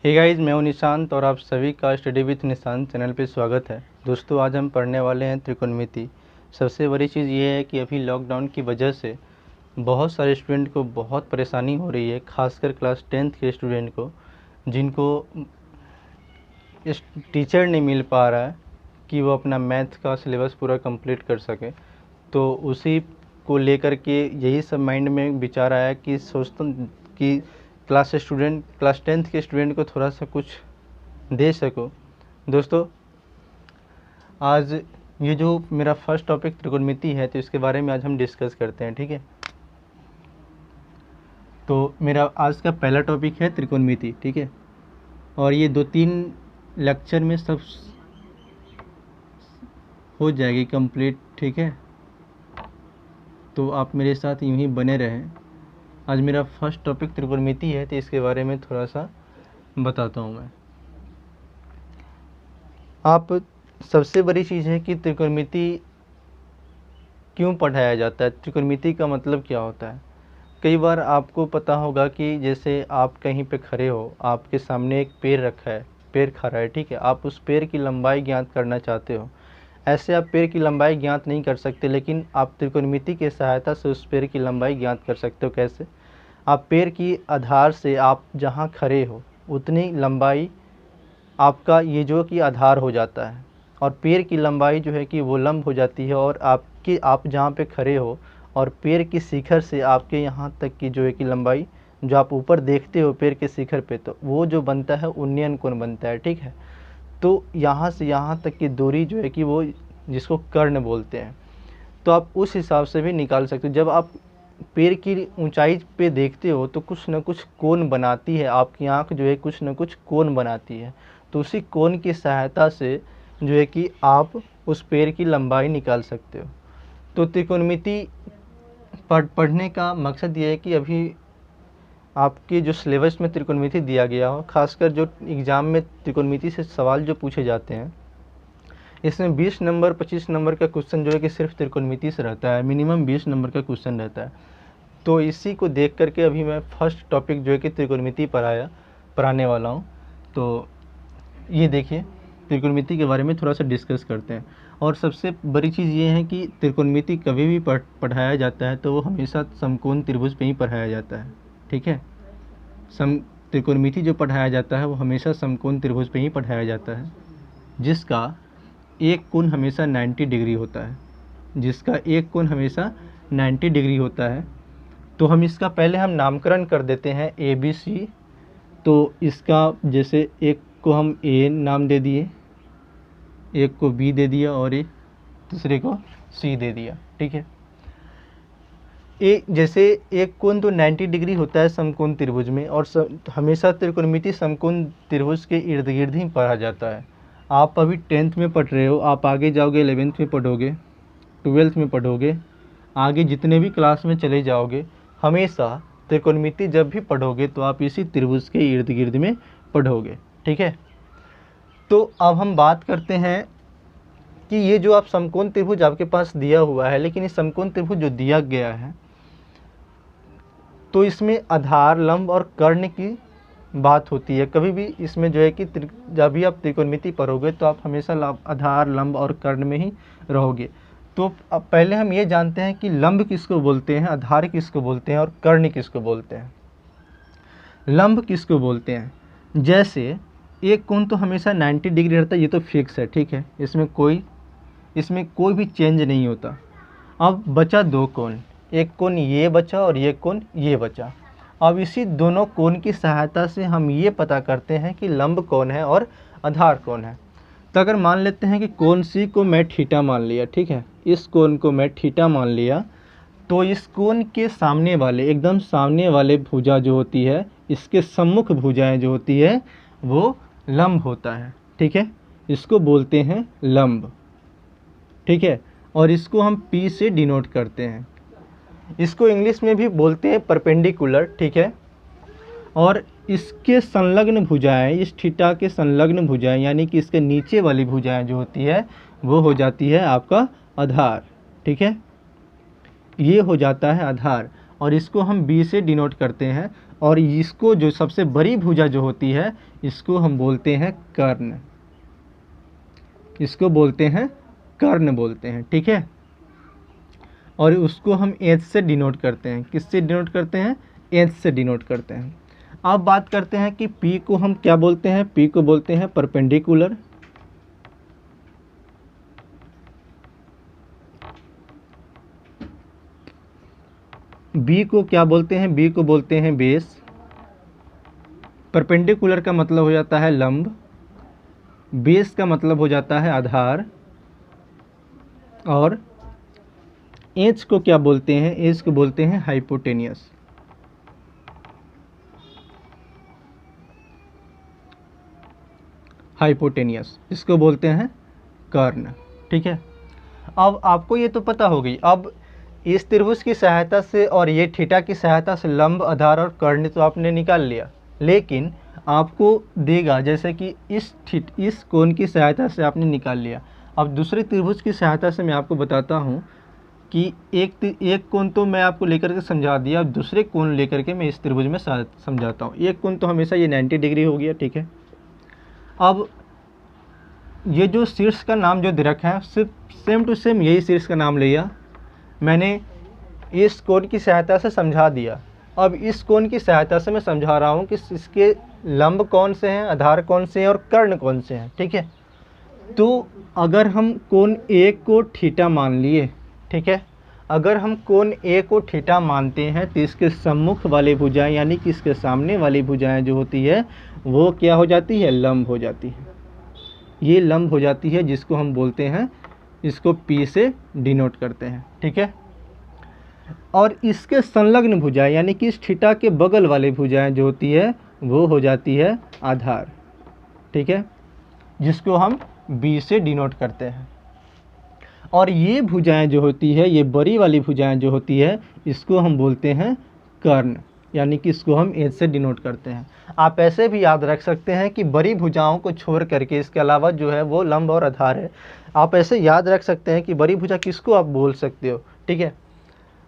Hey guys, मैं हूं निशांत और आप सभी का स्टडी विथ निशांत चैनल पे स्वागत है। दोस्तों, आज हम पढ़ने वाले हैं त्रिकोणमिति। सबसे बड़ी चीज़ ये है कि अभी लॉकडाउन की वजह से बहुत सारे स्टूडेंट को बहुत परेशानी हो रही है, खासकर क्लास 10th के स्टूडेंट को, जिनको इस टीचर नहीं मिल पा रहा है कि वो अपना मैथ का सिलेबस पूरा कंप्लीट कर सके। तो उसी को लेकर के यही सब माइंड में विचार आया कि सोचता कि क्लास 10th के स्टूडेंट को थोड़ा सा कुछ दे सको। दोस्तों, आज ये जो मेरा फर्स्ट टॉपिक त्रिकोणमिति है, तो इसके बारे में आज हम डिस्कस करते हैं, ठीक है। तो मेरा आज का पहला टॉपिक है त्रिकोणमिति, ठीक है। और ये 2-3 लेक्चर में सब हो जाएगी कंप्लीट, ठीक है। तो आप मेरे साथ यूं ही बने रहें। आज मेरा फर्स्ट टॉपिक त्रिकोणमिति है, तो इसके बारे में थोड़ा सा बताता हूँ मैं। आप सबसे बड़ी चीज़ है कि त्रिकोणमिति क्यों पढ़ाया जाता है, त्रिकोणमिति का मतलब क्या होता है। कई बार आपको पता होगा कि जैसे आप कहीं पे खड़े हो, आपके सामने एक पेड़ रखा है, पेड़ खड़ा है, ठीक है। आप उस पेड़ की लंबाई ज्ञात करना चाहते हो। ऐसे आप पेड़ की लंबाई ज्ञात नहीं कर सकते, लेकिन आप त्रिकोणमिति की सहायता से उस पेड़ की लंबाई ज्ञात कर सकते हो। कैसे? आप पेड़ की आधार से आप जहाँ खड़े हो उतनी लंबाई आपका ये जो कि आधार हो जाता है, और पेड़ की लंबाई जो है कि वो लंब हो जाती है, और आप जहाँ पे खड़े हो और पेड़ की शिखर से आपके यहाँ तक की जो है कि लंबाई जो आप ऊपर देखते हो पेड़ के शिखर पे, तो वो जो बनता है उन्नयन कोण बनता है, ठीक है। तो यहाँ से यहाँ तक की दूरी जो है कि वो जिसको कर्ण बोलते हैं, तो आप उस हिसाब से भी निकाल सकते हो। जब आप पेड़ की ऊंचाई पे देखते हो तो कुछ न कुछ कोण बनाती है, आपकी आँख जो है कुछ न कुछ कोण बनाती है। तो उसी कोण की सहायता से जो है कि आप उस पेड़ की लंबाई निकाल सकते हो। तो त्रिकोणमिति पढ़ने का मकसद ये है कि अभी आपके जो सिलेबस में त्रिकोणमिति दिया गया हो, खासकर जो एग्ज़ाम में त्रिकोणमिति से सवाल जो पूछे जाते हैं, इसमें 20 नंबर 25 नंबर का क्वेश्चन जो है कि सिर्फ त्रिकोणमिति से रहता है, मिनिमम 20 नंबर का क्वेश्चन रहता है। तो इसी को देख करके अभी मैं फर्स्ट टॉपिक जो है कि त्रिकोणमिति पढ़ाने वाला हूँ। तो ये देखिए, त्रिकोणमिति के बारे में थोड़ा सा डिस्कस करते हैं। और सबसे बड़ी चीज़ ये है कि त्रिकोणमिति कभी भी पढ़ाया जाता है तो वो हमेशा समकोण त्रिभुज पे ही पढ़ाया जाता है, ठीक है। त्रिकोणमिति जो पढ़ाया जाता है वो हमेशा समकोण त्रिभुज पे ही पढ़ाया जाता है, जिसका एक कोण हमेशा 90 डिग्री होता है, जिसका एक कोण हमेशा 90 डिग्री होता है। तो हम इसका पहले हम नामकरण कर देते हैं ABC। तो इसका जैसे एक को हम A नाम दे दिए, एक को B दे दिया और एक दूसरे को C दे दिया, ठीक है। जैसे एक कोण तो 90 डिग्री होता है समकोण त्रिभुज में, और हमेशा त्रिकोणमिति समकोण त्रिभुज के इर्द गिर्द ही पढ़ा जाता है। आप अभी 10th में पढ़ रहे हो, आप आगे जाओगे 11th में पढ़ोगे, 12th में पढ़ोगे, आगे जितने भी क्लास में चले जाओगे, हमेशा त्रिकोणमिति जब भी पढ़ोगे तो आप इसी त्रिभुज के इर्द गिर्द में पढ़ोगे, ठीक है। तो अब हम बात करते हैं कि ये जो आप समकोण त्रिभुज आपके पास दिया हुआ है, लेकिन इस समकोण त्रिभुज जो दिया गया है, तो इसमें आधार, लंब और कर्ण की बात होती है। कभी भी इसमें जो है कि जब भी आप त्रिकोणमिति पढ़ोगे तो आप हमेशा आधार, लंब और कर्ण में ही रहोगे। तो अब पहले हम ये जानते हैं कि लंब किसको बोलते हैं, आधार किसको बोलते हैं और कर्ण किसको बोलते हैं। लंब किसको बोलते हैं? जैसे एक कोण तो हमेशा 90 डिग्री रहता है, ये तो फिक्स है, ठीक है। इसमें कोई भी चेंज नहीं होता। अब बचा दो कोण, एक कोण ये बचा और एक कोण ये बचा। अब इसी दोनों कोण की सहायता से हम ये पता करते हैं कि लंब कौन है और आधार कौन है। तो अगर मान लेते हैं कि कोण C को मैं थीटा मान लिया, ठीक है, इस कोण को मैं थीटा मान लिया, तो इस कोण के सामने वाले, एकदम सामने वाले भुजा जो होती है, इसके सम्मुख भुजाएं जो होती है, वो लंब होता है, ठीक है। इसको बोलते हैं लंब, ठीक है। और इसको हम P से डिनोट करते हैं। इसको इंग्लिश में भी बोलते हैं परपेंडिकुलर, ठीक है। और इसके संलग्न भुजाएं, इस थीटा के संलग्न भुजाएं, यानी कि इसके नीचे वाली भुजाएं जो होती है वो हो जाती है आपका आधार, ठीक है। ये हो जाता है आधार, और इसको हम B से डिनोट करते हैं। और इसको जो सबसे बड़ी भुजा जो होती है इसको हम बोलते हैं कर्ण, इसको बोलते हैं कर्ण बोलते हैं, ठीक है। और उसको हम एच से डिनोट करते हैं, किससे डिनोट करते हैं, एच से डिनोट करते हैं। अब बात करते हैं कि पी को हम क्या बोलते हैं, पी को बोलते हैं परपेंडिकुलर, बी को क्या बोलते हैं, बी को बोलते हैं बेस। परपेंडिकुलर का मतलब हो जाता है लंब, बेस का मतलब हो जाता है आधार, और एच को क्या बोलते हैं, एच को बोलते हैं हाइपोटेनियस। हाइपोटेनियस इसको बोलते हैं कर्ण, ठीक है। अब आपको ये तो पता हो गई। अब इस त्रिभुज की सहायता से और ये थीटा की सहायता से लंब, आधार और कर्ण तो आपने निकाल लिया, लेकिन आपको देगा जैसे कि इस कोण की सहायता से आपने निकाल लिया। अब दूसरे त्रिभुज की सहायता से मैं आपको बताता हूँ कि एक कोण तो मैं आपको लेकर के समझा दिया, अब दूसरे कोण लेकर के मैं इस त्रिभुज में समझाता हूँ। एक कोण तो हमेशा ये 90 डिग्री हो गया, ठीक है। अब ये जो शीर्ष का नाम जो दे रखा है सिर्फ सेम टू सेम यही शीर्ष का नाम लिया मैंने, इस कोण की सहायता से समझा दिया। अब इस कोण की सहायता से मैं समझा रहा हूँ कि इसके लंब कौन से हैं, आधार कौन से हैं और कर्ण कौन से हैं, ठीक है। तो अगर हम कोण ए को थीटा मान लिए, ठीक है, अगर हम कोण ए को थीटा मानते हैं तो इसके सम्मुख वाली भुजाएं यानी कि इसके सामने वाली भुजाएं जो होती है वो क्या हो जाती है, लंब हो जाती है। ये लंब हो जाती है, जिसको हम बोलते हैं, इसको P से डिनोट करते हैं, ठीक है। और इसके संलग्न भुजाएं यानी कि इस थीटा के बगल वाली भुजाएं जो होती है वो हो जाती है आधार, ठीक है, जिसको हम B से डिनोट करते हैं। और ये भुजाएं जो होती है, ये बड़ी वाली भुजाएं जो होती है, इसको हम बोलते हैं कर्ण, यानी कि इसको हम H से डिनोट करते हैं। आप ऐसे भी याद रख सकते हैं कि बड़ी भुजाओं को छोड़ करके इसके अलावा जो है वो लंब और आधार है। आप ऐसे याद रख सकते हैं कि बड़ी भुजा किसको आप बोल सकते हो, ठीक है।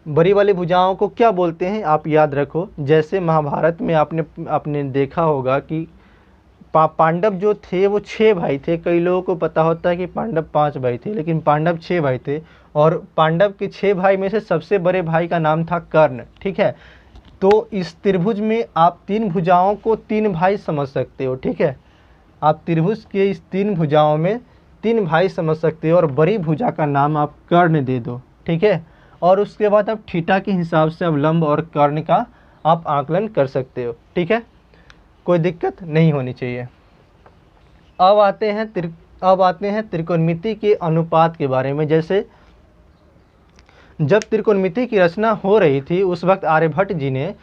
बड़ी वाली भुजाओं को क्या बोलते हैं आप याद रखो। जैसे महाभारत में आपने देखा होगा कि पांडव जो थे वो 6 भाई थे। कई लोगों को पता होता है कि पांडव 5 भाई थे, लेकिन पांडव 6 भाई थे। और पांडव के 6 भाई में से सबसे बड़े भाई का नाम था कर्ण, ठीक है। तो इस त्रिभुज में आप 3 भुजाओं को 3 भाई समझ सकते हो, ठीक है। आप त्रिभुज के इस 3 भुजाओं में 3 भाई समझ सकते हो और बड़ी भुजा का नाम आप कर्ण दे दो, ठीक है। और उसके बाद आप थीटा के हिसाब से अब लंब और कर्ण का आप आकलन कर सकते हो, ठीक है। कोई दिक्कत नहीं होनी चाहिए। अब आते हैं त्रिकोणमिति के अनुपात के बारे में। जैसे जब त्रिकोणमिति की रचना हो रही थी उस वक्त आर्यभट्ट जी ने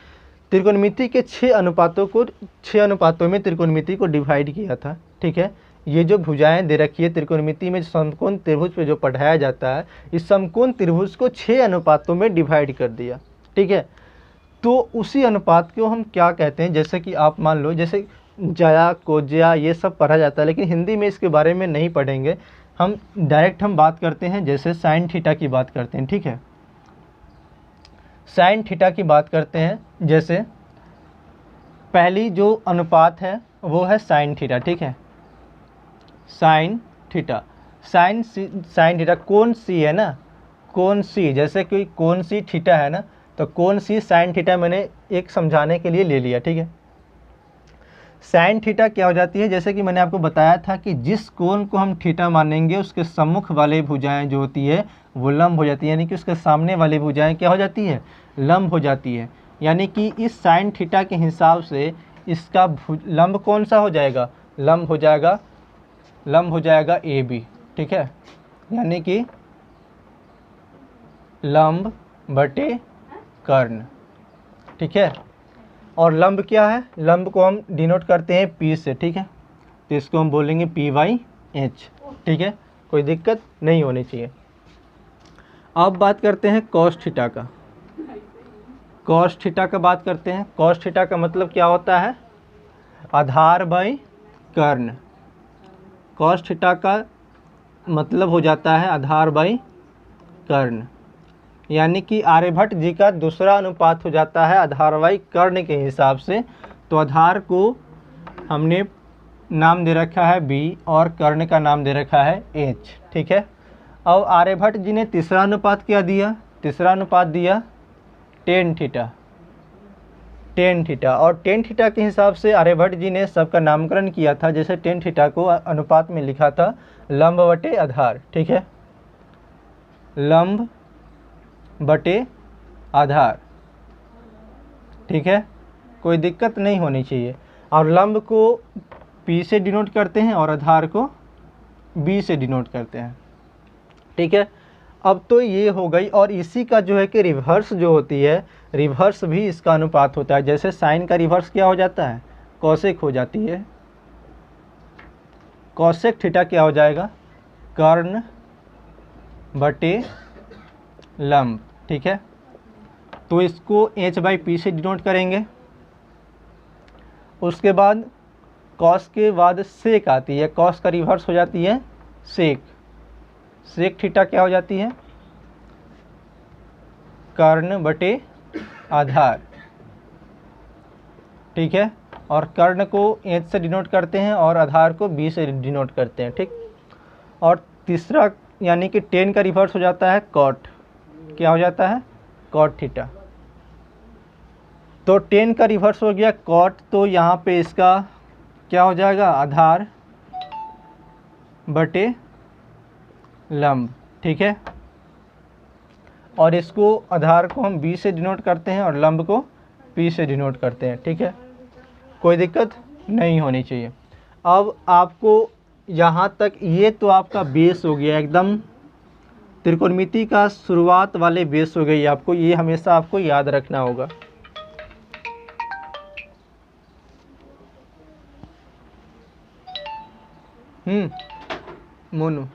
त्रिकोणमिति के 6 अनुपातों में त्रिकोणमिति को डिवाइड किया था, ठीक है। ये जो भुजाएं दे रखी है त्रिकोणमिति में, समकोण त्रिभुज पे जो पढ़ाया जाता है, इस समकोण त्रिभुज को 6 अनुपातों में डिवाइड कर दिया, ठीक है। तो उसी अनुपात को हम क्या कहते हैं, जैसे कि आप मान लो जैसे जया कोज्या ये सब पढ़ा जाता है, लेकिन हिंदी में इसके बारे में नहीं पढ़ेंगे हम। डायरेक्ट हम बात करते हैं, जैसे साइन थीटा की बात करते हैं, ठीक है। साइन थीटा की बात करते हैं, जैसे पहली जो अनुपात है वो है साइन थीटा, ठीक है। साइन थीटा, साइन थीटा कोण सी है ना, कोण सी, जैसे कि कोण सी थीटा है ना, तो कोण सी साइन थीटा मैंने एक समझाने के लिए ले लिया, ठीक है। साइन थीटा क्या हो जाती है, जैसे कि मैंने आपको बताया था कि जिस कोण को हम थीटा मानेंगे उसके सम्मुख वाले भुजाएं जो होती है वो लंब हो जाती है, यानी कि उसके सामने वाली भुजाएं क्या हो जाती है, लंब हो जाती है। यानी कि इस साइन थीटा के हिसाब से इसका लंब कौन सा हो जाएगा, लंब हो जाएगा ए बी, ठीक है। यानी कि लंब बटे कर्ण, ठीक है। और लंब क्या है, लंब को हम डिनोट करते हैं पी से, ठीक है। तो इसको हम बोलेंगे पी बाई एच, ठीक है। कोई दिक्कत नहीं होनी चाहिए। अब बात करते हैं कॉस थीटा का। कॉस थीटा का बात करते हैं। कॉस थीटा का मतलब क्या होता है, आधार बाई कर्ण। कॉस थीटा का मतलब हो जाता है आधार बाई कर्ण, यानी कि आर्यभट्ट जी का दूसरा अनुपात हो जाता है आधारवाही कर्ण के हिसाब से। तो आधार को हमने नाम दे रखा है b और कर्ण का नाम दे रखा है h, ठीक है। अब आर्यभट्ट जी ने तीसरा अनुपात क्या दिया? तीसरा अनुपात दिया tan थीटा, tan थीटा। और tan थीटा के हिसाब से आर्यभट्ट जी ने सबका नामकरण किया था। जैसे tan थीटा को अनुपात में लिखा था लंब बटे आधार, ठीक है, लंब बटे आधार, ठीक है, कोई दिक्कत नहीं होनी चाहिए। और लंब को P से डिनोट करते हैं और आधार को B से डिनोट करते हैं, ठीक है। अब तो ये हो गई। और इसी का जो है कि रिवर्स जो होती है, रिवर्स भी इसका अनुपात होता है। जैसे साइन का रिवर्स क्या हो जाता है? कॉसेक हो जाती है। कॉसेक थीटा क्या हो जाएगा? कर्ण बटे लंब, ठीक है। तो इसको h/p से डिनोट करेंगे। उसके बाद कॉस के बाद सेक आती है, कॉस का रिवर्स हो जाती है सेक। सेक थीटा क्या हो जाती है? कर्ण बटे आधार, ठीक है। और कर्ण को h से डिनोट करते हैं और आधार को b से डिनोट करते हैं, ठीक। और तीसरा यानी कि tan का रिवर्स हो जाता है कॉट। क्या हो जाता है? Cot theta. तो tan का रिवर्स हो गया कॉट, तो यहाँ पे इसका क्या हो जाएगा? आधार बटे लंब, ठीक है। और इसको आधार को हम b से डिनोट करते हैं और लंब को p से डिनोट करते हैं, ठीक है, कोई दिक्कत नहीं होनी चाहिए। अब आपको यहाँ तक ये तो आपका बेस हो गया, एकदम त्रिकोणमिति का शुरुआत वाले बेस हो गई आपको। ये हमेशा आपको याद रखना होगा। मोनू,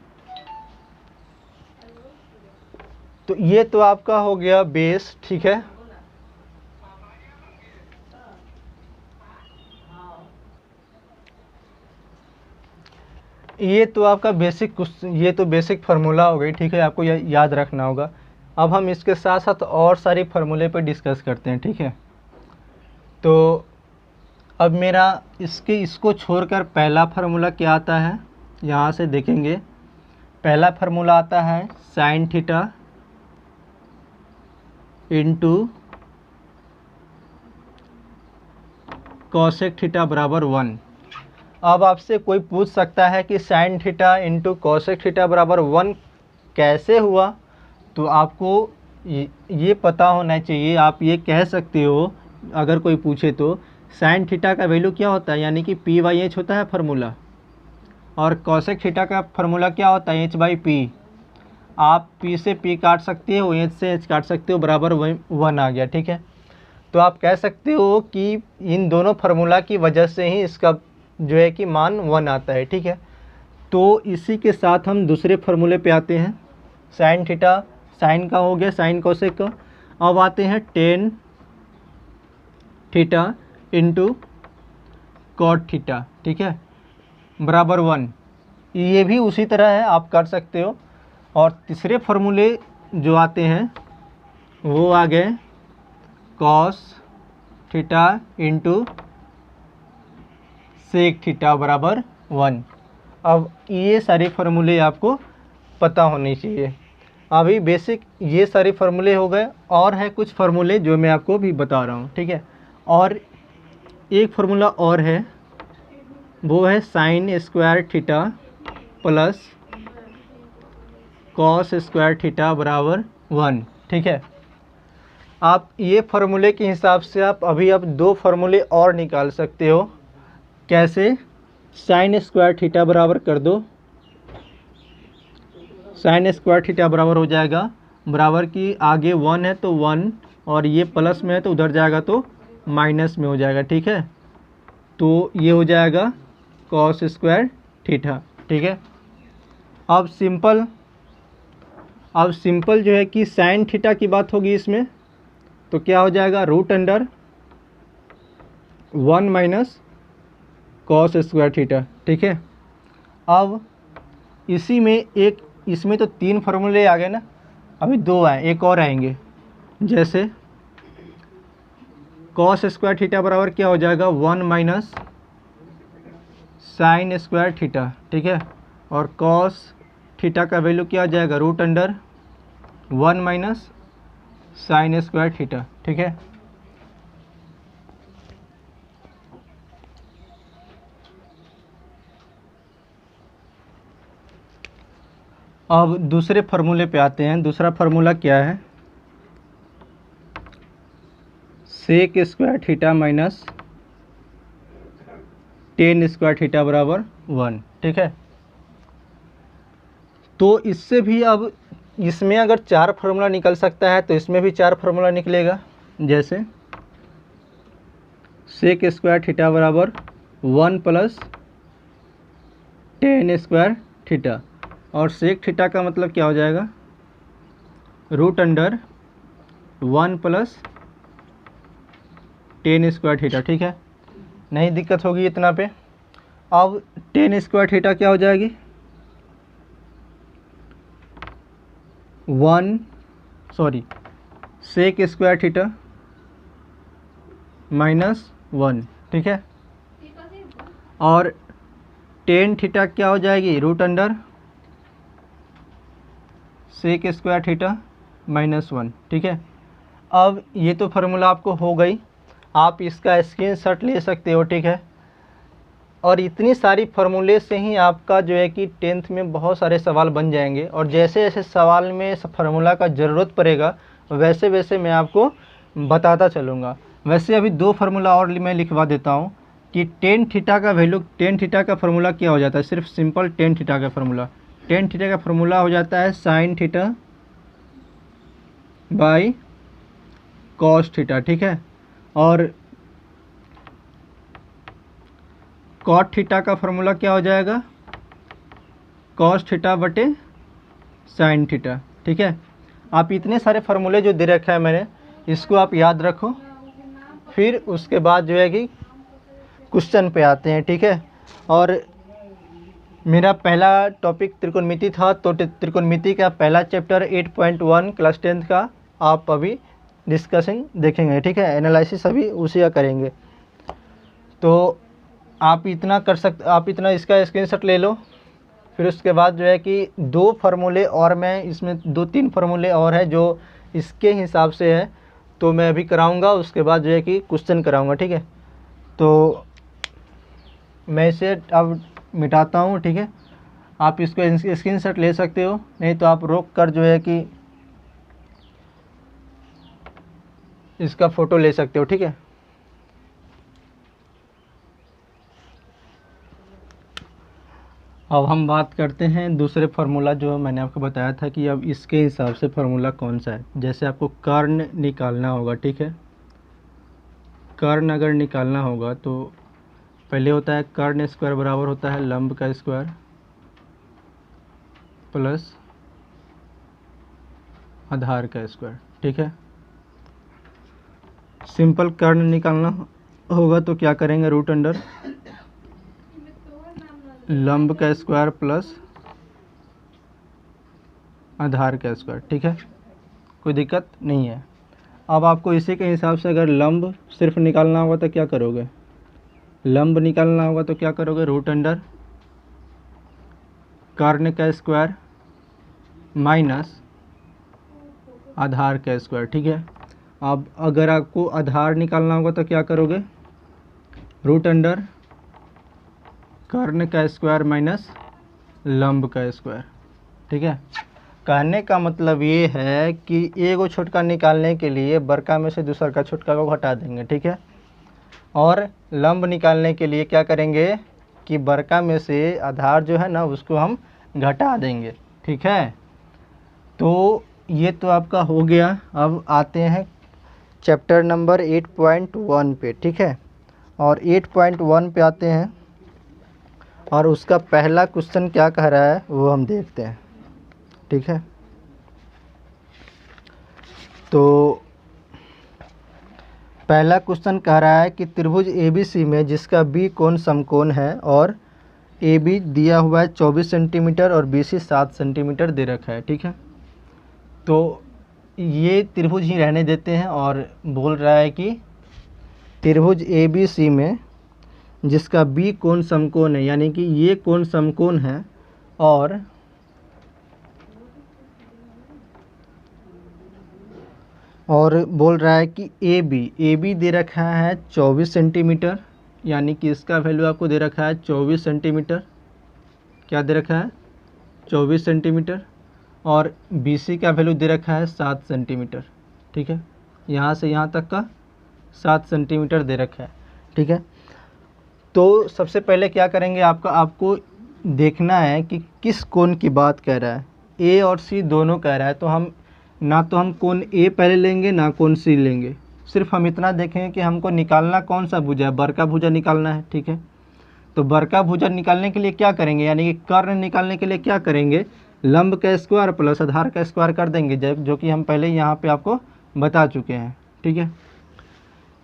तो ये तो आपका हो गया बेस, ठीक है। ये तो आपका बेसिक, ये तो बेसिक फार्मूला हो गई, ठीक है, आपको याद रखना होगा। अब हम इसके साथ साथ और सारी फार्मूले पर डिस्कस करते हैं, ठीक है। तो अब मेरा इसको छोड़कर पहला फार्मूला क्या आता है, यहाँ से देखेंगे। पहला फार्मूला आता है sine theta into cosec theta बराबर 1। अब आपसे कोई पूछ सकता है कि sine theta into cosec theta बराबर 1 कैसे हुआ, तो आपको ये पता होना चाहिए। आप ये कह सकते हो अगर कोई पूछे तो, साइन थीटा का वैल्यू क्या होता है, यानी कि p/h होता है फार्मूला, और कॉसेक थीटा का फार्मूला क्या होता है? h/p। आप p से p काट सकते हो, h से h काट सकते हो, बराबर 1 आ गया, ठीक है। तो आप कह सकते हो कि इन दोनों फार्मूला की वजह से ही इसका जो है कि मान 1 आता है, ठीक है। तो इसी के साथ हम दूसरे फार्मूले पे आते हैं। साइन थीटा, साइन का हो गया, साइन कॉसेक का। अब आते हैं tan theta into cot theta, ठीक है, बराबर 1। ये भी उसी तरह है, आप कर सकते हो। और तीसरे फार्मूले जो आते हैं वो आ गए cos theta into sec theta बराबर 1। अब ये सारे फार्मूले आपको पता होने चाहिए। अभी बेसिक ये सारे फार्मूले हो गए, और है कुछ फार्मूले जो मैं आपको भी बता रहा हूँ, ठीक है। और एक फार्मूला और है, वो है sine square theta plus cos square theta बराबर 1, ठीक है। आप ये फार्मूले के हिसाब से आप अभी अब 2 फार्मूले और निकाल सकते हो। कैसे? साइन स्क्वायर थीटा बराबर कर दो, साइन स्क्वायर थीटा बराबर हो जाएगा, बराबर की आगे 1 है तो 1, और ये प्लस में है तो उधर जाएगा तो माइनस में हो जाएगा, ठीक है। तो ये हो जाएगा कॉस स्क्वायर थीटा, ठीक है। अब सिंपल जो है कि साइन थीटा की बात होगी इसमें, तो क्या हो जाएगा? √1 माइनस कॉस स्क्वायर थीटा, ठीक है। अब इसमें तो 3 फार्मूले आ गए ना। अभी 2 आए, एक और आएंगे। जैसे कॉस स्क्वायर थीटा बराबर क्या हो जाएगा 1 माइनस साइन स्क्वायर थीटा, ठीक है। और कॉस थीटा का वैल्यू क्या आ जाएगा √1 माइनस साइन स्क्वायर थीटा, ठीक है। अब दूसरे फार्मूले पे आते हैं। दूसरा फार्मूला क्या है, sec square theta minus tan square theta बराबर 1, ठीक है। तो इससे भी अब इसमें अगर 4 फार्मूला निकल सकता है तो इसमें भी 4 फार्मूला निकलेगा। जैसे सेक स्क्वायर थीटा बराबर 1 प्लस टेन स्क्वायर थीटा, और सेक थीटा का मतलब क्या हो जाएगा √1 प्लस टेन स्क्वायर थीटा, ठीक है। नहीं दिक्कत होगी इतना पे। अब टेन स्क्वायर थीटा क्या हो जाएगी सेक स्क्वायर थीटा -1, ठीक है। और टेन थीटा क्या हो जाएगी √, सेक स्क्वायर थीटा -1, ठीक है। अब ये तो फार्मूला आपको हो गई, आप इसका स्क्रीनशॉट ले सकते हो, ठीक है। और इतनी सारी फार्मूले से ही आपका जो है कि 10th में बहुत सारे सवाल बन जाएंगे। और जैसे जैसे सवाल में फार्मूला का ज़रूरत पड़ेगा वैसे वैसे मैं आपको बताता चलूँगा। वैसे अभी 2 फार्मूला और मैं लिखवा देता हूँ कि टेन थीटा का वैल्यू, टेन थीटा का फार्मूला क्या हो जाता है, सिर्फ सिंपल टेन थीटा का फार्मूला, टेन थीटा का फार्मूला हो जाता है sine theta by cos theta, ठीक है। और कॉट थीटा का फार्मूला क्या हो जाएगा कॉस थीटा बटे साइन थीटा, ठीक है। आप इतने सारे फार्मूले जो दे रखा है मैंने, इसको आप याद रखो। फिर उसके बाद जो है कि क्वेश्चन पे आते हैं, ठीक है। और मेरा पहला टॉपिक त्रिकोणमिति था, तो त्रिकोणमिति का पहला चैप्टर 8.1 क्लास 10th का आप अभी डिस्कसिंग देखेंगे, ठीक है। एनालिसिस अभी उसी का करेंगे। तो आप इतना कर सकते, आप इतना इसका स्क्रीनशॉट ले लो। फिर उसके बाद जो है कि 2 फार्मूले और मैं इसमें 2-3 फार्मूले और हैं जो इसके हिसाब से है, तो मैं अभी कराऊंगा। उसके बाद जो है कि क्वेश्चन कराऊंगा, ठीक है। तो मैं इसे अब मिटाता हूँ, ठीक है। आप इसको स्क्रीनशॉट ले सकते हो, नहीं तो आप रोक कर जो है कि इसका फ़ोटो ले सकते हो, ठीक है। अब हम बात करते हैं दूसरे फार्मूला जो मैंने आपको बताया था कि अब इसके हिसाब से फार्मूला कौन सा है। जैसे आपको कर्ण निकालना होगा, ठीक है। कर्ण अगर निकालना होगा तो पहले होता है कर्ण स्क्वायर बराबर होता है लंब का स्क्वायर प्लस आधार का स्क्वायर, ठीक है। सिंपल कर्ण निकालना होगा तो क्या करेंगे √, लंब का स्क्वायर प्लस आधार का स्क्वायर, ठीक है। कोई दिक्कत नहीं है। अब आपको इसी के हिसाब से अगर लंब सिर्फ निकालना होगा तो क्या करोगे, लंब निकालना होगा तो क्या करोगे √, कर्ण का स्क्वायर माइनस आधार का स्क्वायर, ठीक है। अब अगर आपको आधार निकालना होगा तो क्या करोगे √, कर्ण का स्क्वायर माइनस लंब का स्क्वायर, ठीक है। कहने का मतलब ये है कि एगो छोटका निकालने के लिए बड़का में से दूसरा का छोटका को घटा देंगे, ठीक है। और लंब निकालने के लिए क्या करेंगे कि बड़का में से आधार जो है ना उसको हम घटा देंगे, ठीक है। तो ये तो आपका हो गया। अब आते हैं चैप्टर नंबर 8.1 पे, ठीक है। और 8.1 पे आते हैं और उसका पहला क्वेश्चन क्या कह रहा है वो हम देखते हैं, ठीक है। तो पहला क्वेश्चन कह रहा है कि त्रिभुज ABC में जिसका B कोण समकोण है और AB दिया हुआ है 24 सेंटीमीटर और BC 7 सेंटीमीटर दे रखा है, ठीक है। तो ये त्रिभुज ही रहने देते हैं और बोल रहा है कि त्रिभुज ABC में जिसका B कोण समकोण है, यानी कि ये कोण समकोण है, और बोल रहा है कि AB दे रखा है 24 सेंटीमीटर, यानी कि इसका वैल्यू आपको दे रखा है 24 सेंटीमीटर। क्या दे रखा है? 24 सेंटीमीटर। और BC का वैल्यू दे रखा है 7 सेंटीमीटर। ठीक है, यहाँ से यहाँ तक का 7 सेंटीमीटर दे रखा है। ठीक है, तो सबसे पहले क्या करेंगे, आपको देखना है कि किस कोण की बात कर रहा है। A और C दोनों कह रहा है, तो हम कोण A पहले लेंगे ना कोण C लेंगे। सिर्फ हम इतना देखेंगे कि हमको निकालना कौन सा भुजा है, बर का भुजा निकालना है। ठीक है, तो बर का भुजा निकालने के लिए क्या करेंगे, यानी कि कर्ण निकालने के लिए क्या करेंगे, लंब का स्क्वायर प्लस आधार का स्क्वायर कर देंगे, जो कि हम पहले यहाँ पे आपको बता चुके हैं। ठीक है,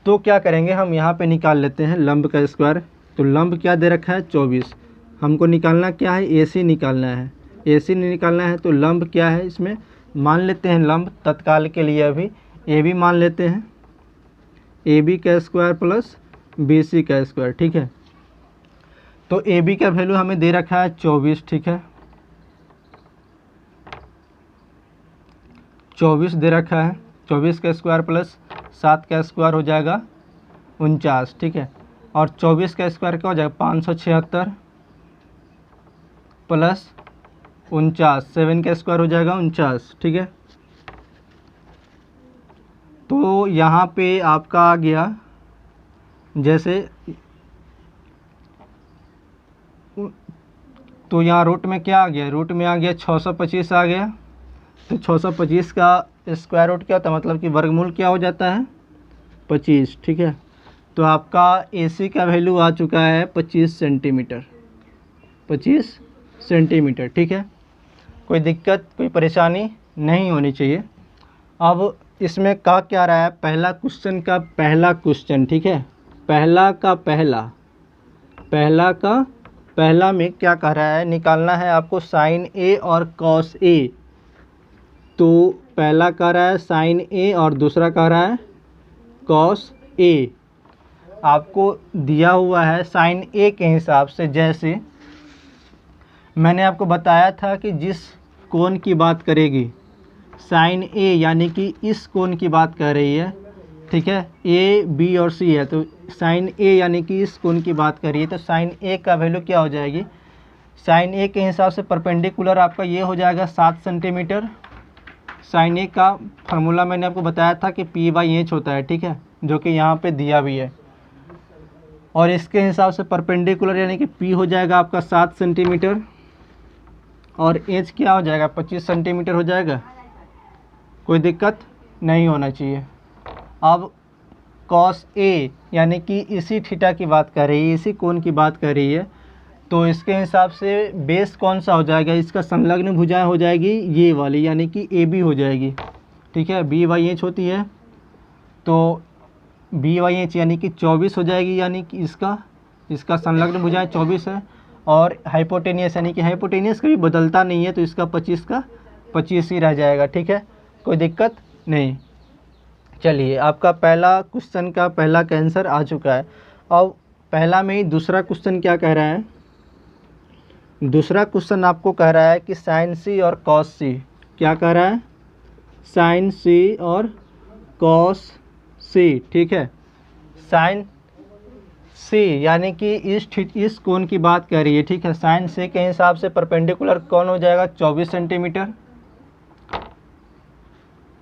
तो क्या करेंगे, हम यहाँ पे निकाल लेते हैं लंब का स्क्वायर। तो लंब क्या दे रखा है 24, हमको निकालना क्या है, AC निकालना है। AC निकालना है तो लंब क्या है, इसमें मान लेते हैं लंब तत्काल के लिए अभी AB मान लेते हैं, AB का स्क्वायर प्लस BC का स्क्वायर। ठीक है, तो AB का वैल्यू हमें दे रखा है 24। ठीक है, 24 दे रखा है, 24 का स्क्वायर प्लस 7 का स्क्वायर हो जाएगा 49। ठीक है, और 24 का स्क्वायर क्या हो जाएगा 576 प्लस 49, 7 का स्क्वायर हो जाएगा 49। ठीक है, तो यहाँ पे आपका आ गया, जैसे तो यहाँ रूट में क्या आ गया, रूट में आ गया 625 आ गया। तो 625 का स्क्वायर रूट क्या होता है, मतलब कि वर्गमूल क्या हो जाता है 25। ठीक है, तो आपका AC का वैल्यू आ चुका है 25 सेंटीमीटर, 25 सेंटीमीटर। ठीक है, कोई दिक्कत कोई परेशानी नहीं होनी चाहिए। अब इसमें का क्या रहा है, पहला क्वेश्चन का पहला क्वेश्चन। ठीक है, पहला का पहला में क्या कह रहा है, निकालना है आपको साइन A और कॉस A। तो पहला कह रहा है साइन A और दूसरा कह रहा है कॉस A। आपको दिया हुआ है साइन A के हिसाब से, जैसे मैंने आपको बताया था कि जिस कोण की बात करेगी साइन A, यानी कि इस कोण की बात कर रही है। ठीक है, A, B और C है, तो साइन A यानी कि इस कोण की बात कर रही है, तो साइन A का वैल्यू क्या हो जाएगी, साइन A के हिसाब से परपेंडिकुलर आपका ये हो जाएगा 7 सेंटीमीटर। साइन A का फार्मूला मैंने आपको बताया था कि P/H होता है। ठीक है, जो कि यहाँ पे दिया भी है, और इसके हिसाब से परपेंडिकुलर यानी कि P हो जाएगा आपका 7 सेंटीमीटर, और H क्या हो जाएगा 25 सेंटीमीटर हो जाएगा। कोई दिक्कत नहीं होना चाहिए। अब कॉस A यानी कि इसी थीटा की बात कर रही है, इसी कोण की बात कर रही है, तो इसके हिसाब से बेस कौन सा हो जाएगा, इसका संलग्न भुजा हो जाएगी ये वाली, यानी कि AB हो जाएगी। ठीक है, B/H होती है, तो B/H यानी कि 24 हो जाएगी, यानी कि इसका संलग्न भुजा 24 है। और हाइपोटेनियस यानी कि हाइपोटेनियस कभी बदलता नहीं है, तो इसका 25 का 25 ही रह जाएगा। ठीक है, कोई दिक्कत नहीं। चलिए, आपका पहला क्वेश्चन का पहला का आंसर आ चुका है। अब पहला में ही दूसरा क्वेश्चन क्या कह रहा है, दूसरा क्वेश्चन आपको कह रहा है कि साइन C और कॉस C। क्या कह रहा है, साइन C और कॉस C। ठीक है, साइन C यानी कि इस कोण की बात कर रही है। ठीक है, साइन C के हिसाब से परपेंडिकुलर कौन हो जाएगा 24 सेंटीमीटर।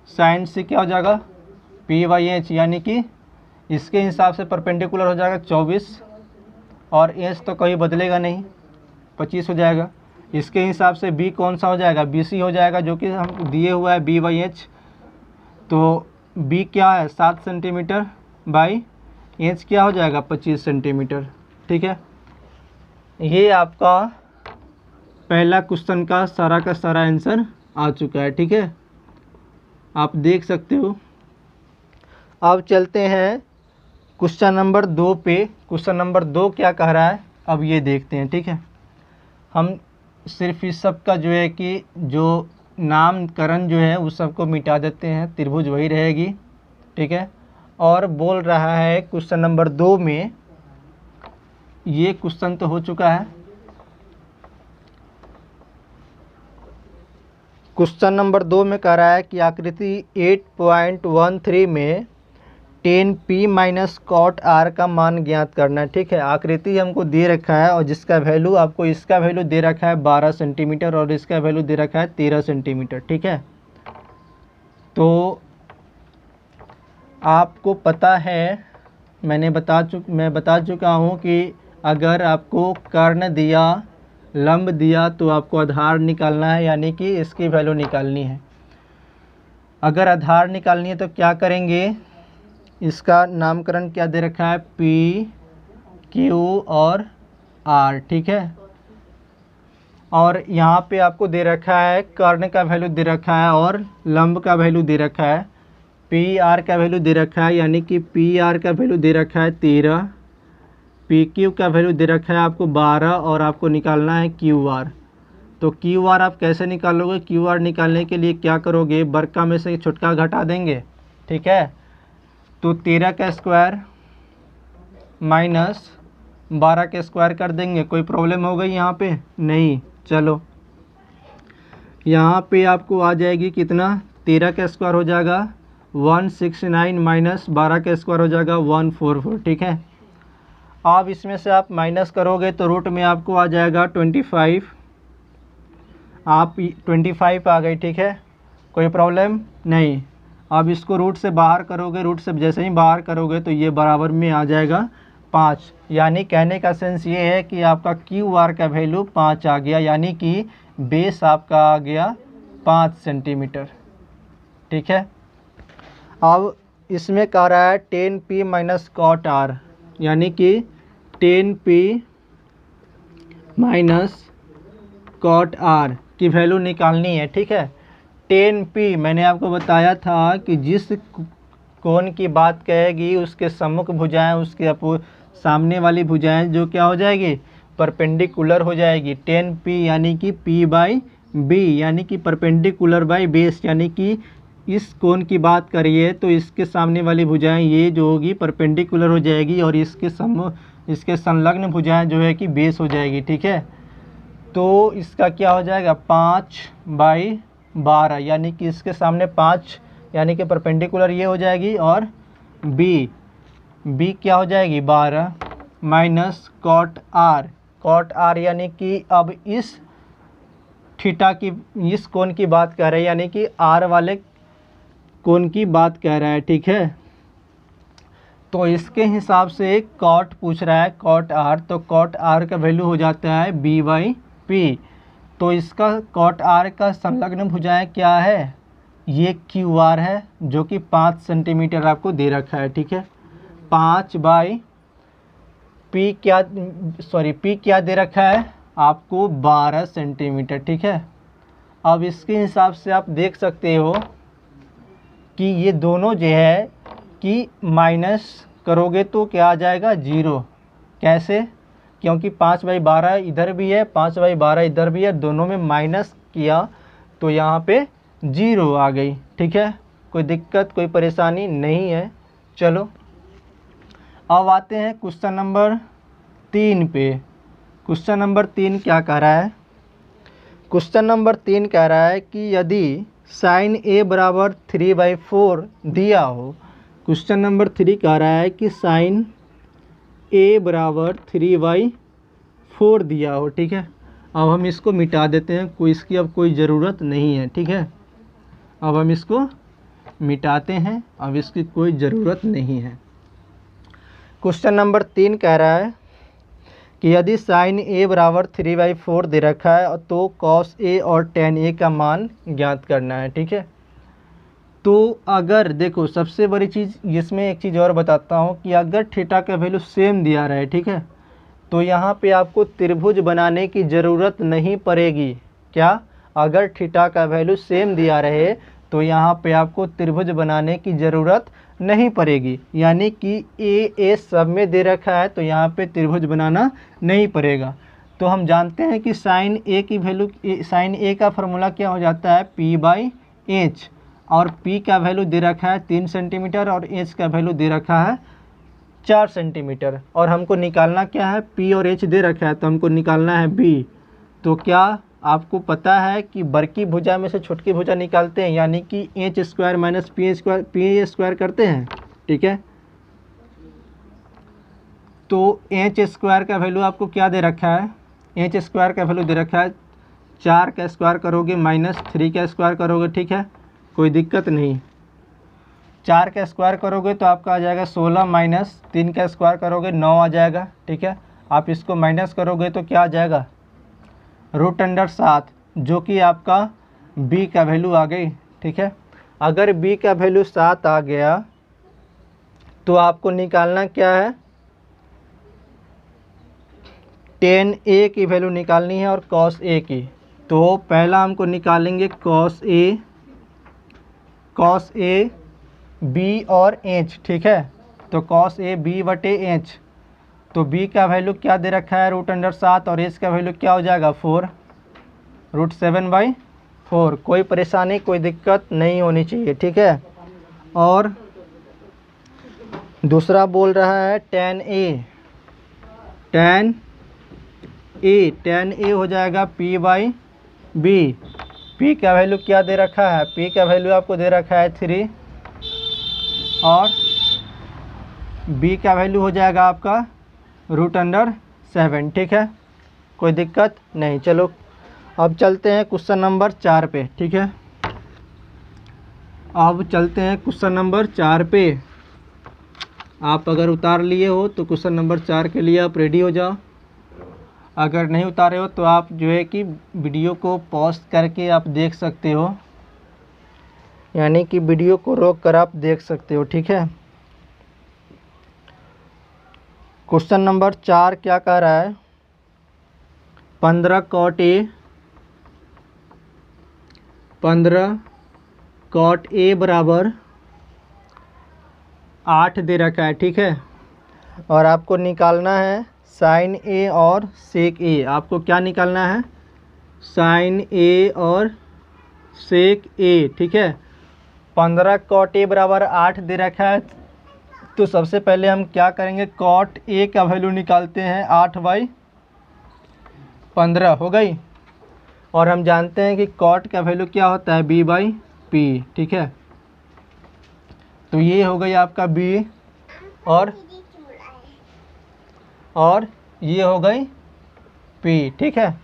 साइन C क्या हो जाएगा P/H, यानी कि इसके हिसाब से परपेंडिकुलर हो जाएगा 24, और H तो कभी बदलेगा नहीं, 25 हो जाएगा। इसके हिसाब से B कौन सा हो जाएगा, BC हो जाएगा, जो कि हम दिए हुआ है B/H। तो B क्या है 7 सेंटीमीटर बाई H क्या हो जाएगा 25 सेंटीमीटर। ठीक है, ये आपका पहला क्वेश्चन का सारा आंसर आ चुका है। ठीक है, आप देख सकते हो। अब चलते हैं क्वेश्चन नंबर 2 पे। क्वेश्चन नंबर 2 क्या कह रहा है, अब ये देखते हैं। ठीक है, हम सिर्फ इस सब का जो है कि जो नामकरण जो है उस सबको मिटा देते हैं, त्रिभुज वही रहेगी, ठीक है। और बोल रहा है क्वेश्चन नंबर 2 में, ये क्वेश्चन तो हो चुका है। क्वेश्चन नंबर 2 में कह रहा है कि आकृति 8.13 में tan p minus cot r का मान ज्ञात करना है, ठीक है। आकृति हमको दे रखा है और जिसका वैल्यू आपको, इसका वैल्यू दे रखा है 12 सेंटीमीटर और इसका वैल्यू दे रखा है 13 सेंटीमीटर, ठीक है। तो आपको पता है, मैं बता चुका हूँ कि अगर आपको कर्ण दिया, लंब दिया, तो आपको आधार निकालना है, यानी कि इसकी वैल्यू निकालनी है। अगर आधार निकालनी है तो क्या करेंगे, इसका नामकरण क्या दे रखा है, P, Q और R, ठीक है। और यहाँ पे आपको दे रखा है कर्ण का वैल्यू दे रखा है और लंब का वैल्यू दे रखा है, PR का वैल्यू दे रखा है, यानी कि PR का वैल्यू दे रखा है 13, PQ का वैल्यू दे रखा है आपको 12 और आपको निकालना है QR। तो QR आप कैसे निकालोगे, QR निकालने के लिए क्या करोगे, बड़का में से छोटका घटा देंगे, ठीक है। तो 13 का स्क्वायर माइनस 12 का स्क्वायर कर देंगे। कोई प्रॉब्लम हो गई यहाँ पे? नहीं। चलो यहाँ पे आपको आ जाएगी कितना, 13 का स्क्वायर हो जाएगा 169 माइनस 12 का स्क्वायर हो जाएगा 144, ठीक है। अब इसमें से आप माइनस करोगे तो रूट में आपको आ जाएगा 25, आप 25 आ गई, ठीक है। कोई प्रॉब्लम नहीं। अब इसको रूट से बाहर करोगे, रूट से जैसे ही बाहर करोगे तो ये बराबर में आ जाएगा 5, यानी कहने का सेंस ये है कि आपका QR का वैल्यू 5 आ गया, यानी कि बेस आपका आ गया 5 सेंटीमीटर, ठीक है। अब इसमें कह रहा है tan p minus cot r, यानी कि tan p minus cot r की वैल्यू निकालनी है, ठीक है। tan p मैंने आपको बताया था कि जिस कोण की बात कहेगी उसके सम्मुख भुजाएं, उसके सामने वाली भुजाएं जो क्या हो जाएगी, परपेंडिकुलर हो जाएगी। tan p यानी कि p बाई b, यानी कि परपेंडिकुलर बाई बेस, यानी कि इस कोण की बात करिए तो इसके सामने वाली भुजाएं ये जो होगी परपेंडिकुलर हो जाएगी और इसके संलग्न भुजाएं जो है कि बेस हो जाएगी, ठीक है। तो इसका क्या हो जाएगा 5/12, यानी कि इसके सामने 5 यानी कि परपेंडिकुलर ये हो जाएगी, और b क्या हो जाएगी 12 माइनस कॉट r, यानी कि अब इस थीटा की, इस कोण की बात कर रहे हैं, यानी कि r वाले कोण की बात कर रहा है, ठीक है। तो इसके हिसाब से कॉट पूछ रहा है, कॉट r, तो कॉट r का वैल्यू हो जाता है b/p। तो इसका कॉट r का संलग्न भुजाएं क्या है, ये QR है जो कि 5 सेंटीमीटर आपको दे रखा है, ठीक है। 5/p क्या दे रखा है आपको 12 सेंटीमीटर, ठीक है। अब इसके हिसाब से आप देख सकते हो कि ये दोनों जो है कि माइनस करोगे तो क्या आ जाएगा 0। कैसे? क्योंकि 5/12 इधर भी है, 5/12 इधर भी है, दोनों में माइनस किया तो यहाँ पे 0 आ गई, ठीक है। कोई दिक्कत, कोई परेशानी नहीं है। चलो अब आते हैं क्वेश्चन नंबर 3 पे। क्वेश्चन नंबर 3 क्या कह रहा है, क्वेश्चन नंबर 3 कह रहा है कि यदि sin a बराबर 3/4 दिया हो, क्वेश्चन नंबर 3 कह रहा है कि sin a बराबर 3/4 दिया हो, ठीक है। अब हम इसको मिटा देते हैं, कोई इसकी अब कोई ज़रूरत नहीं है, ठीक है। अब हम इसको मिटाते हैं, अब इसकी कोई ज़रूरत नहीं है। क्वेश्चन नंबर 3 कह रहा है कि यदि sin a बराबर 3/4 दे रखा है तो cos a और tan a का मान ज्ञात करना है, ठीक है। तो अगर देखो, सबसे बड़ी चीज़ इसमें एक चीज़ और बताता हूँ कि अगर थीटा का वैल्यू सेम दिया रहे, ठीक है, तो यहाँ पे आपको त्रिभुज बनाने की ज़रूरत नहीं पड़ेगी। क्या? अगर थीटा का वैल्यू सेम दिया रहे तो यहाँ पे आपको त्रिभुज बनाने की ज़रूरत नहीं पड़ेगी, यानी कि ए सब में दे रखा है तो यहाँ पे त्रिभुज बनाना नहीं पड़ेगा। तो हम जानते हैं कि साइन ए की वैल्यू, साइन ए का फार्मूला क्या हो जाता है, P/H, और P का वैल्यू दे रखा है 3 सेंटीमीटर और H का वैल्यू दे रखा है 4 सेंटीमीटर। और हमको निकालना क्या है, P और H दे रखा है तो हमको निकालना है B। तो क्या आपको पता है कि बड़की भुजा में से छोटकी भुजा निकालते हैं, यानी कि H square minus P square करते हैं, ठीक है। तो H स्क्वायर का वैल्यू आपको क्या दे रखा है, H स्क्वायर का वैल्यू दे रखा है 4 का स्क्वायर करोगे माइनस 3 का स्क्वायर करोगे, ठीक है, कोई दिक्कत नहीं। 4 का स्क्वायर करोगे तो आपका आ जाएगा 16 माइनस 3 का स्क्वायर करोगे 9 आ जाएगा, ठीक है। आप इसको माइनस करोगे तो क्या आ जाएगा, √7, जो कि आपका B का वैल्यू आ गई, ठीक है। अगर B का वैल्यू 7 आ गया तो आपको निकालना क्या है, tan A की वैल्यू निकालनी है और cos A की। तो पहला हमको निकालेंगे cos A B और H, ठीक है। तो cos A B/H, तो B का वैल्यू क्या दे रखा है, √7, और H का वैल्यू क्या हो जाएगा 4, √7/4। कोई परेशानी कोई दिक्कत नहीं होनी चाहिए, ठीक है। और दूसरा बोल रहा है tan A हो जाएगा P/B। P का वैल्यू क्या दे रखा है, P का वैल्यू आपको दे रखा है 3, और B का वैल्यू हो जाएगा आपका √7, ठीक है, कोई दिक्कत नहीं। चलो अब चलते हैं क्वेश्चन नंबर 4 पे, ठीक है। अब चलते हैं क्वेश्चन नंबर 4 पे। आप अगर उतार लिए हो तो क्वेश्चन नंबर 4 के लिए आप रेडी हो जाओ। अगर नहीं उतारे हो तो आप जो है कि वीडियो को पॉज करके आप देख सकते हो, यानी कि वीडियो को रोक कर आप देख सकते हो, ठीक है। क्वेश्चन नंबर 4 क्या कह रहा है, 15 cot A बराबर 8 दे रखा है, ठीक है। और आपको निकालना है साइन A और सेक A। आपको क्या निकालना है, साइन A और सेक A, ठीक है। 15 cot A बराबर 8 दे रखा है, तो सबसे पहले हम क्या करेंगे, cot A का वैल्यू निकालते हैं, 8/15 हो गई। और हम जानते हैं कि cot का वैल्यू क्या होता है, B/P, ठीक है। तो ये हो गई आपका B, और ये हो गई P, ठीक है।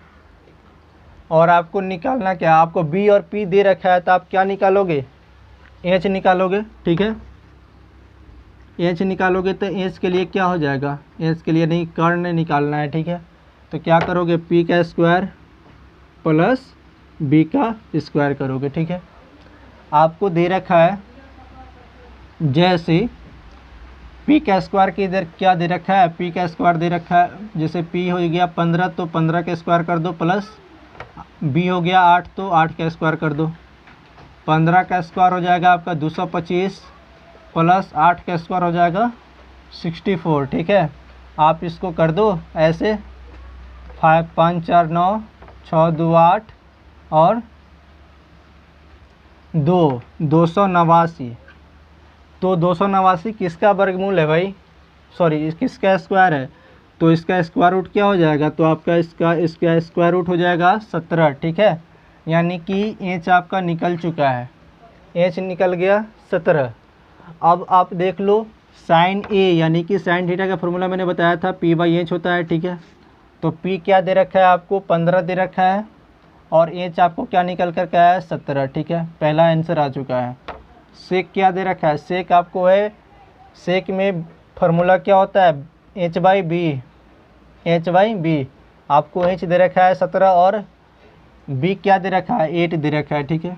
और आपको निकालना क्या, आपको B और P दे रखा है तो आप क्या निकालोगे, H निकालोगे, ठीक है। H निकालोगे तो H के लिए क्या हो जाएगा, H के लिए नहीं कर्ण निकालना है, ठीक है। तो क्या करोगे, P का स्क्वायर प्लस B का स्क्वायर करोगे, ठीक है। आपको दे रखा है जैसे P का स्क्वायर की इधर क्या दे रखा है, P का स्क्वायर दे रखा है, जैसे P हो गया 15 तो 15 का स्क्वायर कर दो, प्लस B हो गया 8 तो 8 का स्क्वायर कर दो। 15 का स्क्वायर हो जाएगा आपका 225, प्लस 8 का स्क्वायर हो जाएगा 64, ठीक है। आप इसको कर दो ऐसे, 5 5 4 9 6 2 8 और 289। तो 289 किसका वर्गमूल है भाई, सॉरी किसका स्क्वायर है, तो इसका स्क्वायर रूट क्या हो जाएगा, तो आपका इसका स्क्वायर रूट हो जाएगा 17, ठीक है। यानी कि H आपका निकल चुका है, H निकल गया 17। अब आप देख लो साइन A, यानी कि साइन थीटा का फॉर्मूला मैंने बताया था P/H होता है, ठीक है। तो P क्या दे रखा है आपको, 15 दे रखा है, और H आपको क्या निकल कर के आया है, 17, ठीक है। पहला आंसर आ चुका है। सेक क्या दे रखा है, सेक आपको है, सेक में फार्मूला क्या होता है, H/B, आपको H दे रखा है 17 और B क्या दे रखा है, 8 दे रखा है, ठीक है।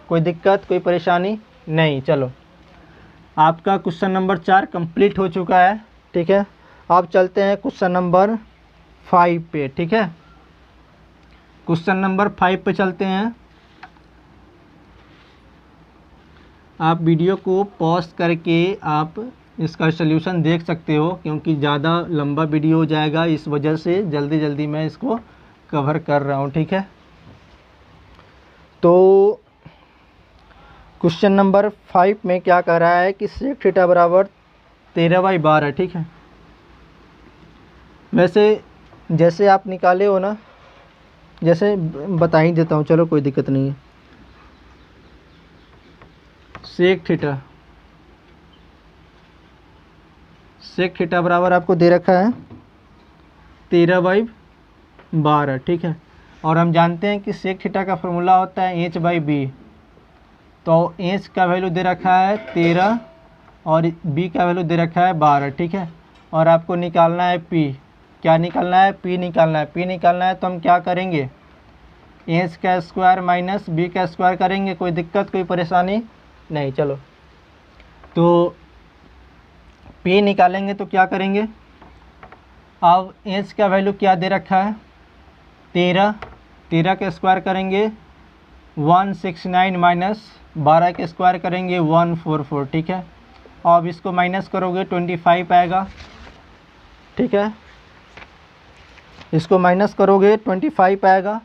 कोई दिक्कत कोई परेशानी नहीं। चलो आपका क्वेश्चन नंबर 4 कंप्लीट हो चुका है, ठीक है। अब चलते हैं क्वेश्चन नंबर 5 पे, ठीक है। क्वेश्चन नंबर 5 पे चलते हैं। आप वीडियो को पॉज करके आप इसका सल्यूशन देख सकते हो, क्योंकि ज़्यादा लंबा वीडियो हो जाएगा, इस वजह से जल्दी जल्दी मैं इसको कवर कर रहा हूँ। ठीक है, तो क्वेश्चन नंबर 5 में क्या कह रहा है कि सेक थीटा बराबर 13/12 है। ठीक है, वैसे जैसे आप निकाले हो ना, जैसे बता ही देता हूँ, चलो कोई दिक्कत नहीं है। सेक थीटा बराबर आपको दे रखा है 13/12। ठीक है, और हम जानते हैं कि सेक थीटा का फॉर्मूला होता है h/b। तो h का वैल्यू दे रखा है 13 और b का वैल्यू दे रखा है 12। ठीक है, और आपको निकालना है p। क्या निकालना है? p निकालना है। p निकालना है तो हम क्या करेंगे? h का स्क्वायर माइनस b का स्क्वायर करेंगे। कोई दिक्कत, कोई परेशानी नहीं। चलो, तो p निकालेंगे तो क्या करेंगे? अब h का वैल्यू क्या दे रखा है? 13 का स्क्वायर करेंगे 169 माइनस 12 के स्क्वायर करेंगे 144। ठीक है, अब इसको माइनस करोगे 25 आएगा। ठीक है, इसको माइनस करोगे 25 आएगा।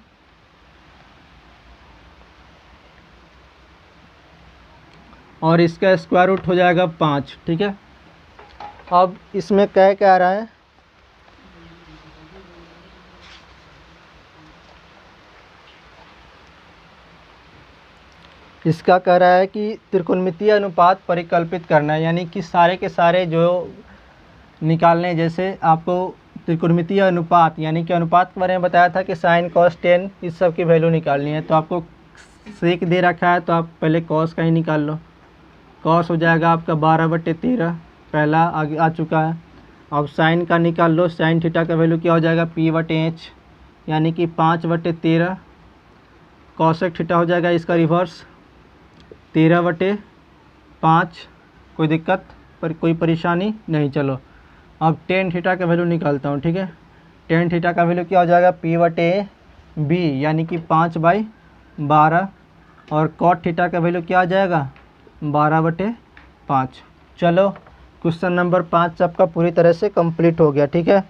और इसका स्क्वायर रूट हो जाएगा 5। ठीक है, अब इसमें क्या आ रहा है? इसका कह रहा है कि त्रिकोणमितीय अनुपात परिकल्पित करना है, यानी कि सारे के सारे जो निकालने, जैसे आपको त्रिकोणमितीय अनुपात यानी कि अनुपात के बारे में बताया था कि साइन कॉस टेन इस सब की वैल्यू निकालनी है। तो आपको सेक दे रखा है तो आप पहले कॉस का ही निकाल लो। कॉस हो जाएगा आपका 12/13, पहला आगे आ चुका है। अब साइन का निकाल लो। साइन थीटा का वैल्यू क्या हो जाएगा? p/h, यानी कि 5/13। कॉसेक थीटा हो जाएगा इसका रिवर्स 13/5। कोई दिक्कत पर कोई परेशानी नहीं। चलो, अब टेन थीटा का वैल्यू निकालता हूँ। ठीक है, टेन थीटा का वैल्यू क्या हो जाएगा? p/b, यानी कि 5/12। और कॉट थीटा का वैल्यू क्या आ जाएगा? 12/5। चलो, क्वेश्चन नंबर 5 आपका पूरी तरह से कंप्लीट हो गया। ठीक है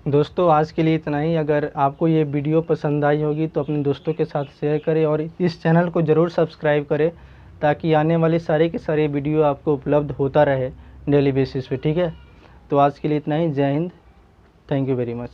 दोस्तों, आज के लिए इतना ही। अगर आपको ये वीडियो पसंद आई होगी तो अपने दोस्तों के साथ शेयर करें और इस चैनल को ज़रूर सब्सक्राइब करें, ताकि आने वाले सारे के सारे वीडियो आपको उपलब्ध होता रहे डेली बेसिस पे। ठीक है, तो आज के लिए इतना ही। जय Hind, thank you very much.